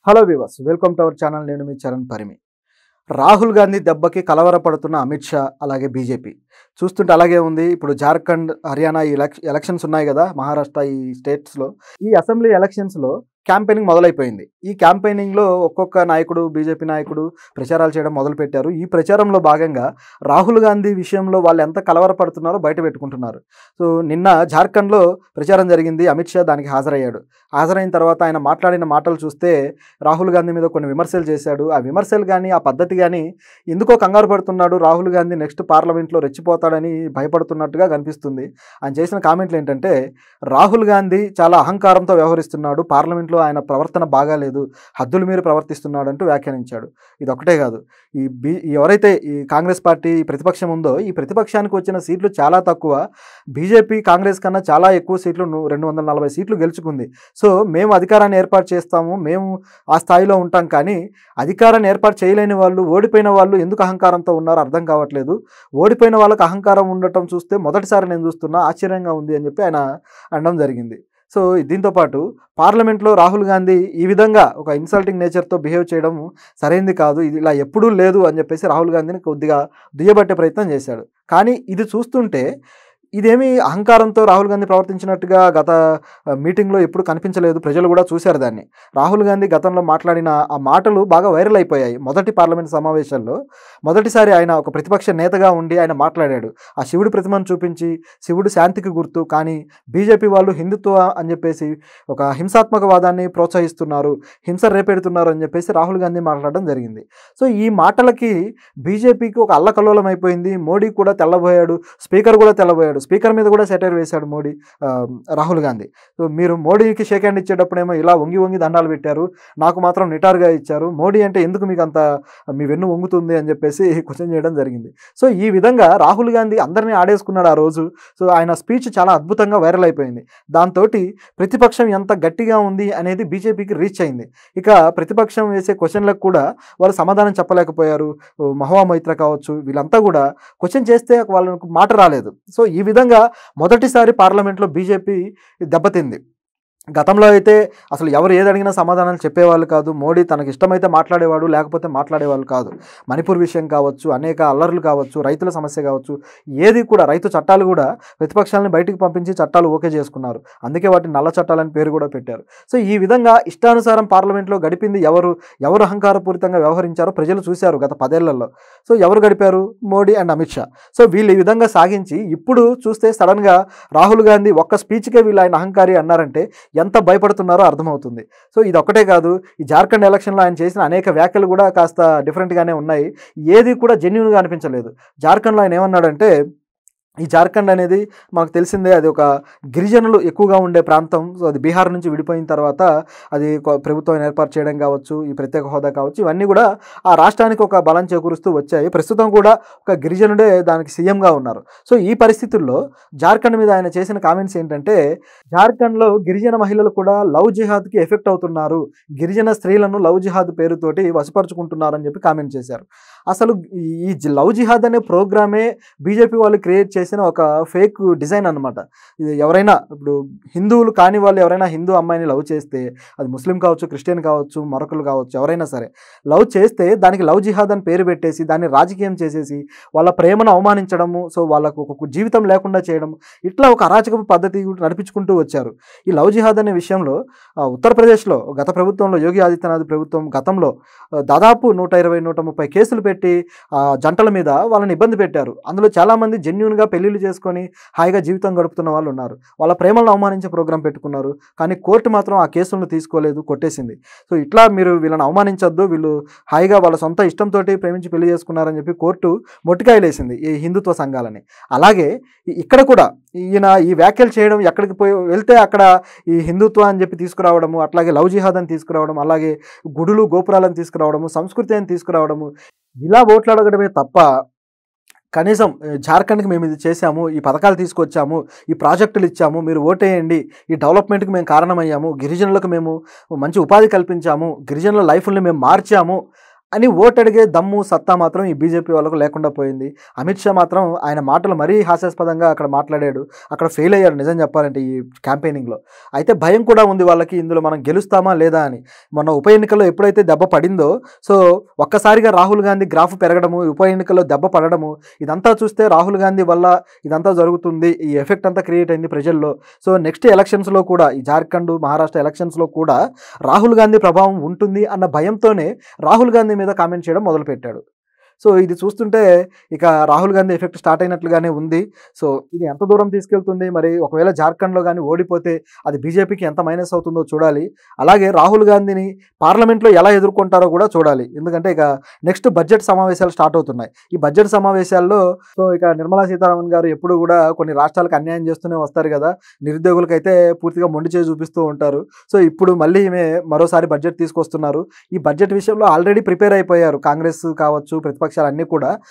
Hello viewers, welcome to our channel. నేను మీ చరణ్ పరిమి. రాహుల్ గాంధీ దెబ్బకి కలవరపడుతున్న అమిత్ షా, అలాగే బీజేపీ చూస్తుంటే అలాగే ఉంది. ఇప్పుడు జార్ఖండ్, హర్యానా ఈ ఎలక్షన్స్ ఉన్నాయి కదా, మహారాష్ట్ర ఈ స్టేట్స్లో ఈ అసెంబ్లీ ఎలక్షన్స్లో క్యాంపెయినింగ్ మొదలైపోయింది. ఈ క్యాంపెయినింగ్లో ఒక్కొక్క నాయకుడు, బీజేపీ నాయకుడు ప్రచారాలు చేయడం మొదలుపెట్టారు. ఈ ప్రచారంలో భాగంగా రాహుల్ గాంధీ విషయంలో వాళ్ళు ఎంత కలవరపడుతున్నారో బయట పెట్టుకుంటున్నారు. సో నిన్న జార్ఖండ్లో ప్రచారం జరిగింది. అమిత్ షా దానికి హాజరయ్యాడు. హాజరైన తర్వాత ఆయన మాట్లాడిన మాటలు చూస్తే రాహుల్ గాంధీ మీద కొన్ని విమర్శలు చేశాడు. ఆ విమర్శలు కానీ, ఆ పద్ధతి కానీ ఎందుకో కంగారు పడుతున్నాడు. రాహుల్ గాంధీ నెక్స్ట్ పార్లమెంట్లో రెచ్చిపోతాడని భయపడుతున్నట్టుగా కనిపిస్తుంది. ఆయన చేసిన కామెంట్లు ఏంటంటే, రాహుల్ గాంధీ చాలా అహంకారంతో వ్యవహరిస్తున్నాడు, పార్లమెంట్లో ఆయన ప్రవర్తన బాగాలేదు, హద్దులు మీరు ప్రవర్తిస్తున్నాడు అంటూ వ్యాఖ్యానించాడు. ఇది ఒక్కటే కాదు, ఎవరైతే ఈ కాంగ్రెస్ పార్టీ ప్రతిపక్షం ఉందో, ఈ ప్రతిపక్షానికి వచ్చిన సీట్లు చాలా తక్కువ. బీజేపీ కాంగ్రెస్ కన్నా చాలా ఎక్కువ సీట్లు, 240 సీట్లు గెలుచుకుంది. సో మేము అధికారాన్ని ఏర్పాటు చేస్తాము, మేము ఆ స్థాయిలో ఉంటాం, కానీ అధికారాన్ని ఏర్పాటు చేయలేని వాళ్ళు, ఓడిపోయిన వాళ్ళు ఎందుకు అహంకారంతో ఉన్నారో అర్థం కావట్లేదు. ఓడిపోయిన వాళ్ళకి అహంకారం ఉండటం చూస్తే మొదటిసారి నేను చూస్తున్నా, ఆశ్చర్యంగా ఉంది అని చెప్పి ఆయన అనడం జరిగింది. సో దీంతోపాటు పార్లమెంట్లో రాహుల్ గాంధీ ఈ విధంగా ఒక ఇన్సల్టింగ్ నేచర్తో బిహేవ్ చేయడం సరైంది కాదు, ఇది ఇలా ఎప్పుడూ లేదు అని చెప్పేసి రాహుల్ గాంధీని కొద్దిగా దుయ్యబట్టే ప్రయత్నం చేశాడు. కానీ ఇది చూస్తుంటే ఇదేమీ అహంకారంతో రాహుల్ గాంధీ ప్రవర్తించినట్టుగా గత మీటింగ్లో ఎప్పుడు కనిపించలేదు. ప్రజలు కూడా చూశారు దాన్ని. రాహుల్ గాంధీ గతంలో మాట్లాడిన ఆ మాటలు బాగా వైరల్ అయిపోయాయి. మొదటి పార్లమెంట్ సమావేశాల్లో మొదటిసారి ఆయన ఒక ప్రతిపక్ష నేతగా ఉండి ఆయన మాట్లాడాడు. ఆ శివుడి ప్రతిమను చూపించి, శివుడు శాంతికి గుర్తు, కానీ బీజేపీ వాళ్ళు హిందుత్వ అని చెప్పేసి ఒక హింసాత్మకవాదాన్ని ప్రోత్సహిస్తున్నారు, హింస రేపెడుతున్నారు అని చెప్పేసి రాహుల్ గాంధీ మాట్లాడడం జరిగింది. సో ఈ మాటలకి బీజేపీకి ఒక అల్లకల్లోలం అయిపోయింది. మోడీ కూడా తెల్లబోయాడు, స్పీకర్ కూడా తెల్లబోయాడు. స్పీకర్ మీద కూడా సెటైర్ వేశాడు రాహుల్ గాంధీ. సో మీరు మోడీకి షేక్ హ్యాండ్ ఇచ్చేటప్పుడేమో ఇలా వంగి వంగి దండాలు పెట్టారు, నాకు మాత్రం నిటారుగా ఇచ్చారు, మోడీ అంటే ఎందుకు మీకు అంత మీ వెన్ను వంగుతుంది అని చెప్పేసి క్వశ్చన్ చేయడం జరిగింది. సో ఈ విధంగా రాహుల్ గాంధీ అందరినీ ఆడేసుకున్నాడు ఆ రోజు. సో ఆయన స్పీచ్ చాలా అద్భుతంగా వైరల్ అయిపోయింది. దాంతో ప్రతిపక్షం ఎంత గట్టిగా ఉంది అనేది బీజేపీకి రీచ్ అయింది. ఇక ప్రతిపక్షం వేసే క్వశ్చన్లకు కూడా వాళ్ళు సమాధానం చెప్పలేకపోయారు. మహువా మైత్ర కావచ్చు, వీళ్ళంతా కూడా క్వశ్చన్ చేస్తే వాళ్ళకు మాట రాలేదు. సో ఈ విధంగా మొదటిసారి పార్లమెంట్లో బీజేపీ దెబ్బతింది. గతంలో అయితే అసలు ఎవరు ఏది అడిగినా సమాధానాలు చెప్పేవాళ్ళు కాదు. మోడీ తనకి ఇష్టమైతే మాట్లాడేవాడు, లేకపోతే మాట్లాడేవాళ్ళు కాదు. మణిపూర్ విషయం కావచ్చు, అనేక అల్లర్లు కావచ్చు, రైతుల సమస్య కావచ్చు, ఏది కూడా, రైతు చట్టాలు కూడా ప్రతిపక్షాలను బయటికి పంపించి చట్టాలు ఓకే చేసుకున్నారు. అందుకే వాటిని నల్ల చట్టాలని పేరు కూడా పెట్టారు. సో ఈ విధంగా ఇష్టానుసారం పార్లమెంట్లో గడిపింది ఎవరు అహంకారపూరితంగా వ్యవహరించారో ప్రజలు చూశారు గత 10 ఏళ్లలో. సో ఎవరు గడిపారు? మోడీ అండ్ అమిత్ షా. సో వీళ్ళు ఈ విధంగా సాగించి ఇప్పుడు చూస్తే సడన్గా రాహుల్ గాంధీ ఒక్క స్పీచ్కే వీళ్ళు ఆయన అహంకారి అన్నారంటే ఎంత భయపడుతున్నారో అర్థమవుతుంది. సో ఇది ఒక్కటే కాదు, ఈ జార్ఖండ్ ఎలక్షన్లో ఆయన చేసిన అనేక వ్యాఖ్యలు కూడా కాస్త డిఫరెంట్గానే ఉన్నాయి. ఏది కూడా జెన్యూన్గా అనిపించలేదు. జార్ఖండ్లో ఆయన ఏమన్నాడంటే, ఈ జార్ఖండ్ అనేది మనకు తెలిసిందే, అది ఒక గిరిజనులు ఎక్కువగా ఉండే ప్రాంతం. సో అది బీహార్ నుంచి విడిపోయిన తర్వాత అది ప్రభుత్వం ఏర్పాటు చేయడం కావచ్చు, ఈ ప్రత్యేక హోదా కావచ్చు, ఇవన్నీ కూడా ఆ రాష్ట్రానికి ఒక బలం చేకూరుస్తూ వచ్చాయి. ప్రస్తుతం కూడా ఒక గిరిజనుడే దానికి సీఎంగా ఉన్నారు. సో ఈ పరిస్థితుల్లో జార్ఖండ్ మీద ఆయన చేసిన కామెంట్స్ ఏంటంటే, జార్ఖండ్లో గిరిజన మహిళలు కూడా లవ్ జిహాద్కి ఎఫెక్ట్ అవుతున్నారు, గిరిజన స్త్రీలను లవ్ జిహాద్ పేరుతోటి వశపరుచుకుంటున్నారు అని చెప్పి కామెంట్ చేశారు. అసలు ఈ లవ్ జిహాద్ అనే ప్రోగ్రామే బీజేపీ వాళ్ళు క్రియేట్ చేసిన ఒక ఫేక్ డిజైన్ అనమాట. ఇది ఎవరైనా, ఇప్పుడు హిందువులు కాని వాళ్ళు ఎవరైనా హిందూ అమ్మాయిని లవ్ చేస్తే, అది ముస్లిం కావచ్చు, క్రిస్టియన్ కావచ్చు, మరొకరు కావచ్చు, ఎవరైనా సరే లవ్ చేస్తే దానికి లవ్ జిహాద్ అని పేరు పెట్టేసి దాన్ని రాజకీయం చేసేసి వాళ్ళ ప్రేమను అవమానించడము, సో వాళ్ళకు ఒక జీవితం లేకుండా చేయడం, ఇట్లా ఒక అరాచకపు పద్ధతి నడిపించుకుంటూ వచ్చారు. ఈ లవ్ జిహాద్ అనే విషయంలో ఉత్తరప్రదేశ్లో గత ప్రభుత్వంలో, యోగి ఆదిత్యనాథ్ ప్రభుత్వం గతంలో దాదాపు 120-130 కేసులు పెట్టి జంటల మీద వాళ్ళని ఇబ్బంది పెట్టారు. అందులో చాలామంది జెన్యూన్గా పెళ్లిళ్ళు చేసుకొని హాయిగా జీవితం గడుపుతున్న వాళ్ళు ఉన్నారు. వాళ్ళ ప్రేమలను అవమానించే ప్రోగ్రాం పెట్టుకున్నారు, కానీ కోర్టు మాత్రం ఆ కేసులను తీసుకోలేదు, కొట్టేసింది. సో ఇట్లా మీరు వీళ్ళని అవమానించొద్దు, వీళ్ళు హాయిగా వాళ్ళ సొంత ఇష్టంతో ప్రేమించి పెళ్లి చేసుకున్నారని చెప్పి కోర్టు మొట్టికాయలేసింది ఈ హిందుత్వ సంఘాలని. అలాగే ఇక్కడ కూడా ఈయన ఈ వ్యాఖ్యలు చేయడం, ఎక్కడికి వెళ్తే అక్కడ ఈ హిందుత్వ అని చెప్పి తీసుకురావడము, అట్లాగే లవ్ జిహాద్ అని తీసుకురావడం, అలాగే గుడులు గోపురాలను తీసుకురావడము, సంస్కృతి అని తీసుకురావడము, ఇలా ఓట్లు అడగడమే తప్ప కనీసం జార్ఖండ్కి మేము ఇది చేశాము, ఈ పథకాలు తీసుకొచ్చాము, ఈ ప్రాజెక్టులు ఇచ్చాము, మీరు ఓటేయండి, ఈ డెవలప్మెంట్కి మేము కారణమయ్యాము, గిరిజనులకు మేము మంచి ఉపాధి కల్పించాము, గిరిజనుల లైఫ్ని మేము మార్చాము అని ఓటు అడిగే దమ్ము సత్తా మాత్రం ఈ బీజేపీ వాళ్ళకు లేకుండా పోయింది. అమిత్ షా మాత్రం ఆయన మాటలు మరీ హాస్యాస్పదంగా అక్కడ మాట్లాడాడు. అక్కడ ఫెయిల్ అయ్యాడు నిజం చెప్పాలంటే ఈ క్యాంపెయినింగ్లో. అయితే భయం కూడా ఉంది వాళ్ళకి, ఇందులో మనం గెలుస్తామా లేదా అని. మొన్న ఉప ఎన్నికల్లో ఎప్పుడైతే దెబ్బ పడిందో, సో ఒక్కసారిగా రాహుల్ గాంధీ గ్రాఫ్ పెరగడము, ఉప ఎన్నికల్లో దెబ్బ పడడము, ఇదంతా చూస్తే రాహుల్ గాంధీ వల్ల ఇదంతా జరుగుతుంది, ఈ ఎఫెక్ట్ అంతా క్రియేట్ అయింది ప్రజల్లో. సో నెక్స్ట్ ఎలక్షన్స్లో కూడా, ఈ జార్ఖండ్ మహారాష్ట్ర ఎలక్షన్స్లో కూడా రాహుల్ గాంధీ ప్రభావం ఉంటుంది అన్న భయంతోనే రాహుల్ గాంధీ మీద కామెంట్ చేయడం మొదలుపెట్టాడు. సో ఇది చూస్తుంటే ఇక రాహుల్ గాంధీ ఎఫెక్ట్ స్టార్ట్ అయినట్లుగానే ఉంది. సో ఇది ఎంత దూరం తీసుకెళ్తుంది, మరి ఒకవేళ జార్ఖండ్లో కానీ ఓడిపోతే అది బీజేపీకి ఎంత మైనస్ అవుతుందో చూడాలి. అలాగే రాహుల్ గాంధీని పార్లమెంట్లో ఎలా ఎదుర్కొంటారో కూడా చూడాలి. ఎందుకంటే ఇక నెక్స్ట్ బడ్జెట్ సమావేశాలు స్టార్ట్ అవుతున్నాయి. ఈ బడ్జెట్ సమావేశాల్లో సో ఇక నిర్మలా సీతారామన్ గారు ఎప్పుడు కూడా కొన్ని రాష్ట్రాలకు అన్యాయం చేస్తూనే వస్తారు కదా, నిరుద్యోగులకైతే పూర్తిగా మొండి చేయి చూపిస్తూ ఉంటారు. సో ఇప్పుడు మళ్ళీ ఈమె మరోసారి బడ్జెట్ తీసుకొస్తున్నారు. ఈ బడ్జెట్ విషయంలో ఆల్రెడీ ప్రిపేర్ అయిపోయారు కాంగ్రెస్ కావచ్చు, ప్రతిపక్షాలు అన్నీ కూడా.